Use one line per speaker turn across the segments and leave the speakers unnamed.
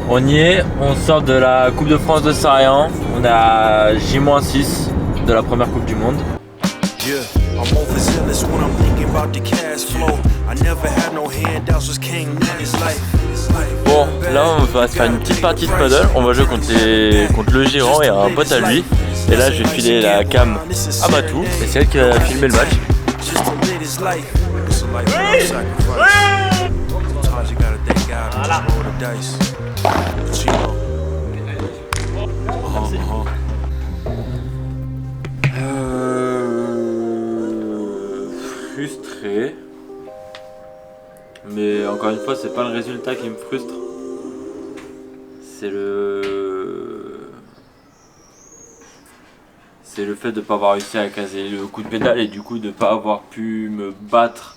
On y est, on sort de la Coupe de France de Sarayan. On est à J-6 de la première Coupe du Monde. Bon, là on va se faire une petite partie de paddle. On va jouer contre le gérant et un pote à lui. Et là je vais filer la cam à Matou. Et c'est elle qui va filmer le match. Voilà. Frustré, mais encore une fois c'est pas le résultat qui me frustre, c'est le fait de pas avoir réussi à caser le coup de pédale et du coup de pas avoir pu me battre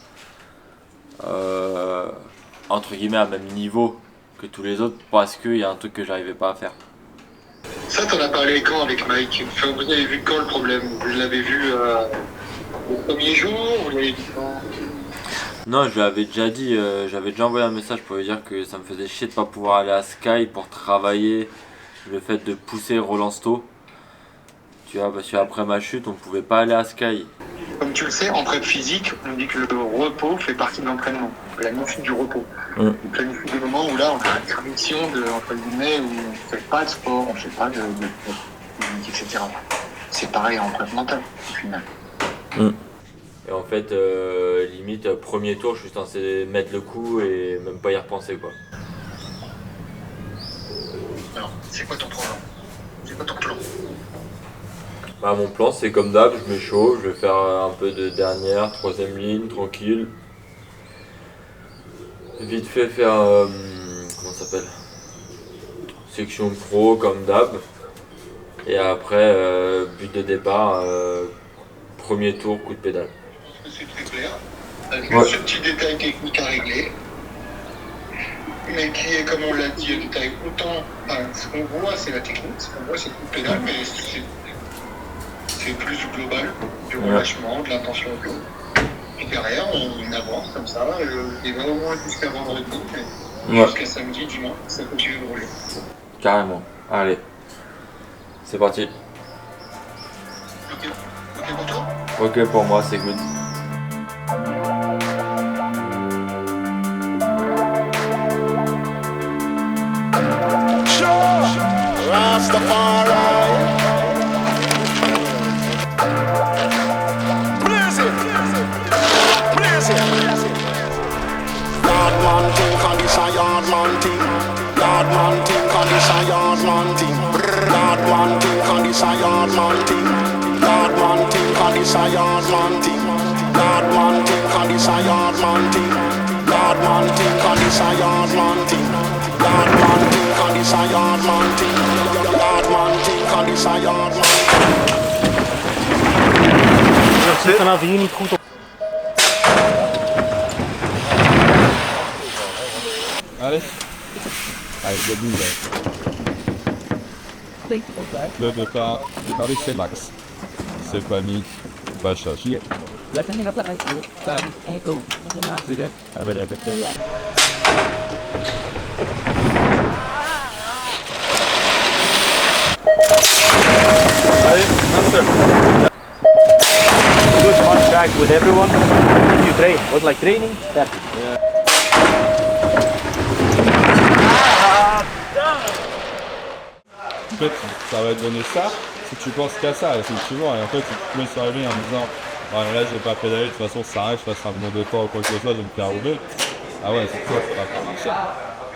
entre guillemets à même niveau que tous les autres parce qu'il y a un truc que j'arrivais pas à faire.
Ça, t'en as parlé quand avec Mike? Enfin, vous avez vu quand le problème? Vous l'avez vu au premier jour? Vous l'avez vu quand?
Non, je lui avais déjà dit, j'avais déjà envoyé un message pour lui dire que ça me faisait chier de pas pouvoir aller à Sky pour travailler le fait de pousser Roland Sto. Tu vois, parce qu'après ma chute, on pouvait pas aller à Sky.
Comme tu le sais, en prep physique, on dit que le repos fait partie de l'entraînement. On planifie du repos. On planifie des moments où là, on a une tradition entre guillemets, où on ne fait pas de sport, on ne fait pas de physique, etc. C'est pareil en prep mentale, au final.
Et en fait, limite, premier tour, je suis censé mettre le coup et même pas y repenser, quoi.
Alors, c'est quoi ton programme? C'est quoi ton plan?
Bah, mon plan, c'est comme d'hab, je m'échauffe, je vais faire un peu de dernière, troisième ligne, tranquille. Vite fait faire, comment ça s'appelle? Section pro, comme d'hab. Et après, but de départ, premier tour, coup de pédale.
C'est très clair, avec ce petit détail technique à régler, mais qui est, comme on l'a dit, un détail autant, ce qu'on voit c'est la technique, ce qu'on voit c'est le coup de pédale, mais c'est plus global, du relâchement, de l'intention au dos. Et derrière, on avance comme ça, et va au moins jusqu'à vendredi, mais jusqu'à samedi, dimanche, ça continue de rouler.
Carrément, allez, c'est parti.
Ok pour toi?
Ok pour moi, c'est good.
Ik zit vanaf hier niet goed op.
Allez. Allez, le but là. Le départ c'est Max. C'est pas mis. Pas chercher.
Allez, un seul.
Good contact with everyone. You train. Was like training? That's it.
En fait, ça va te donner ça si tu penses qu'à ça, effectivement. Et en fait, tu te mets sur la ligne en disant ouais, là, je vais pas pédaler, de toute façon, ça arrive, je fasse un bon départ ou quoi que ce soit, je vais me faire rouler. Ah ouais, c'est toi, ça va pas marcher.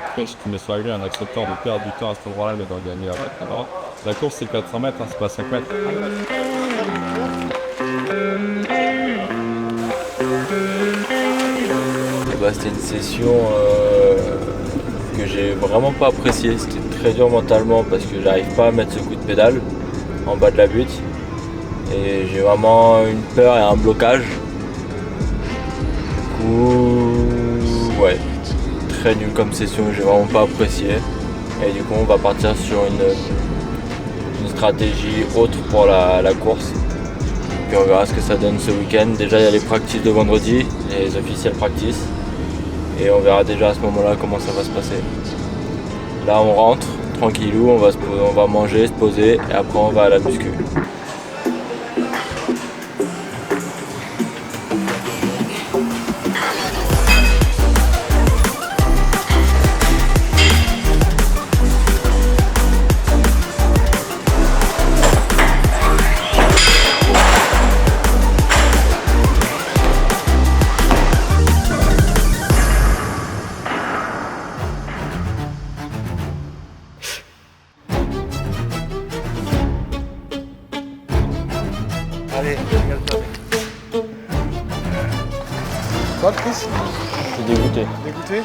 Après, tu te mets sur la ligne en acceptant de perdre du temps à cet endroit-là, mais d'en gagner après. Alors, la course, c'est 400 mètres, hein, c'est pas 5 mètres.
Bah, c'était une session que j'ai vraiment pas appréciée. C'était très dur mentalement parce que j'arrive pas à mettre ce coup de pédale en bas de la butte. Et j'ai vraiment une peur et un blocage. Du coup, ouais, très nul comme session, j'ai vraiment pas apprécié. Et du coup, on va partir sur une stratégie autre pour la course. Puis on verra ce que ça donne ce week-end. Déjà, il y a les practices de vendredi, les officiels practices. Et on verra déjà à ce moment-là comment ça va se passer. Là on rentre, tranquillou, on va manger, se poser et après on va à la muscu.
Allez, regarde-toi. Quoi, Chris?
C'est dégoûté.
Dégoûté?